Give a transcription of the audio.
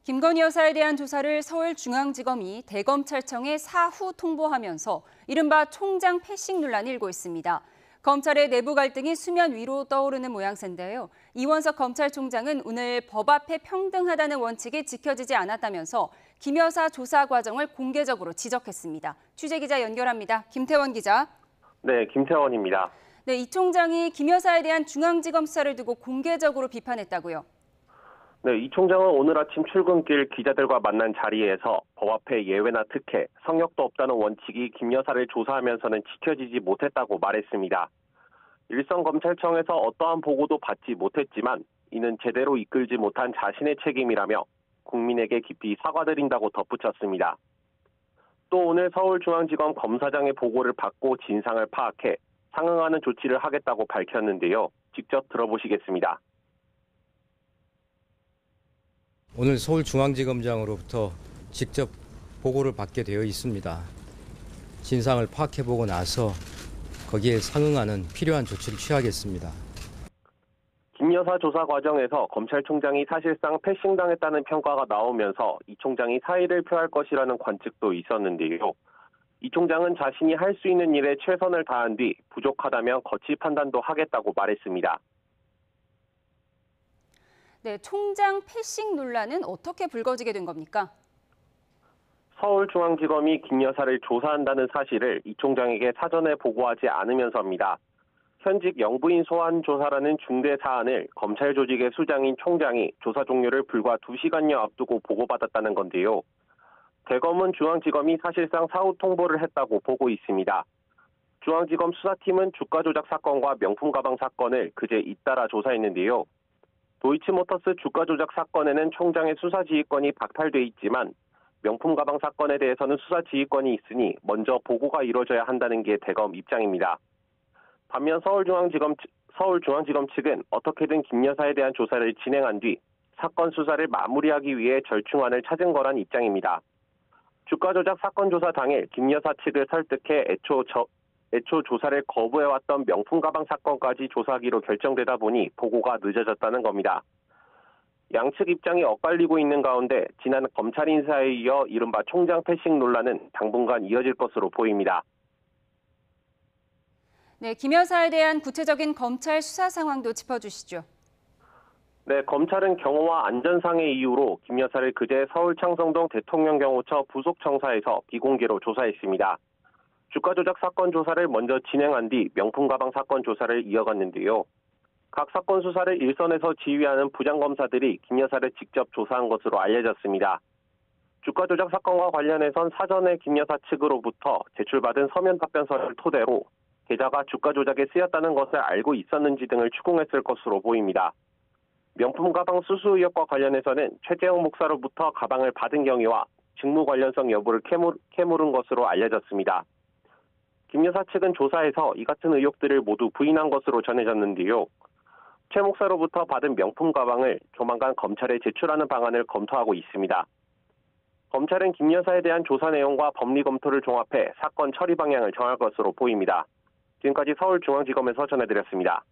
김건희 여사에 대한 조사를 서울중앙지검이 대검찰청에 사후 통보하면서 이른바 총장 패싱 논란이 일고 있습니다. 검찰의 내부 갈등이 수면 위로 떠오르는 모양새인데요. 이원석 검찰총장은 오늘 법 앞에 평등하다는 원칙이 지켜지지 않았다면서 김 여사 조사 과정을 공개적으로 지적했습니다. 취재기자 연결합니다. 김태원 기자. 네, 김태원입니다. 네, 이 총장이 김 여사에 대한 중앙지검 수사를 두고 공개적으로 비판했다고요. 네, 이 총장은 오늘 아침 출근길 기자들과 만난 자리에서 법 앞에 예외나 특혜, 성역도 없다는 원칙이 김 여사를 조사하면서는 지켜지지 못했다고 말했습니다. 일선 검찰청에서 어떠한 보고도 받지 못했지만 이는 제대로 이끌지 못한 자신의 책임이라며 국민에게 깊이 사과드린다고 덧붙였습니다. 또 오늘 서울중앙지검 검사장의 보고를 받고 진상을 파악해 상응하는 조치를 하겠다고 밝혔는데요. 직접 들어보시겠습니다. 오늘 서울중앙지검장으로부터 직접 보고를 받게 되어 있습니다. 진상을 파악해보고 나서 거기에 상응하는 필요한 조치를 취하겠습니다. 김 여사 조사 과정에서 검찰총장이 사실상 패싱당했다는 평가가 나오면서 이 총장이 사의를 표할 것이라는 관측도 있었는데요. 이 총장은 자신이 할 수 있는 일에 최선을 다한 뒤 부족하다면 거치 판단도 하겠다고 말했습니다. 네, 총장 패싱 논란은 어떻게 불거지게 된 겁니까? 서울중앙지검이 김 여사를 조사한다는 사실을 이 총장에게 사전에 보고하지 않으면서입니다. 현직 영부인 소환 조사라는 중대 사안을 검찰 조직의 수장인 총장이 조사 종료를 불과 2시간여 앞두고 보고받았다는 건데요. 대검은 중앙지검이 사실상 사후 통보를 했다고 보고 있습니다. 중앙지검 수사팀은 주가 조작 사건과 명품 가방 사건을 그제 잇따라 조사했는데요. 도이치모터스 주가 조작 사건에는 총장의 수사 지휘권이 박탈돼 있지만 명품 가방 사건에 대해서는 수사 지휘권이 있으니 먼저 보고가 이루어져야 한다는 게 대검 입장입니다. 반면 서울중앙지검 측은 어떻게든 김 여사에 대한 조사를 진행한 뒤 사건 수사를 마무리하기 위해 절충안을 찾은 거란 입장입니다. 주가 조작 사건 조사 당일 김 여사 측을 설득해 애초 조사를 거부해왔던 명품 가방 사건까지 조사하기로 결정되다 보니 보고가 늦어졌다는 겁니다. 양측 입장이 엇갈리고 있는 가운데 지난 검찰 인사에 이어 이른바 총장 패싱 논란은 당분간 이어질 것으로 보입니다. 네, 김 여사에 대한 구체적인 검찰 수사 상황도 짚어주시죠. 네, 검찰은 경호와 안전상의 이유로 김 여사를 그제 서울 창성동 대통령경호처 부속청사에서 비공개로 조사했습니다. 주가 조작 사건 조사를 먼저 진행한 뒤 명품 가방 사건 조사를 이어갔는데요. 각 사건 수사를 일선에서 지휘하는 부장검사들이 김 여사를 직접 조사한 것으로 알려졌습니다. 주가 조작 사건과 관련해선 사전에 김 여사 측으로부터 제출받은 서면 답변서를 토대로 계좌가 주가 조작에 쓰였다는 것을 알고 있었는지 등을 추궁했을 것으로 보입니다. 명품 가방 수수 의혹과 관련해서는 최재형 목사로부터 가방을 받은 경위와 직무 관련성 여부를 캐물은 것으로 알려졌습니다. 김 여사 측은 조사에서 이 같은 의혹들을 모두 부인한 것으로 전해졌는데요. 최 목사로부터 받은 명품 가방을 조만간 검찰에 제출하는 방안을 검토하고 있습니다. 검찰은 김 여사에 대한 조사 내용과 법리 검토를 종합해 사건 처리 방향을 정할 것으로 보입니다. 지금까지 서울중앙지검에서 전해드렸습니다.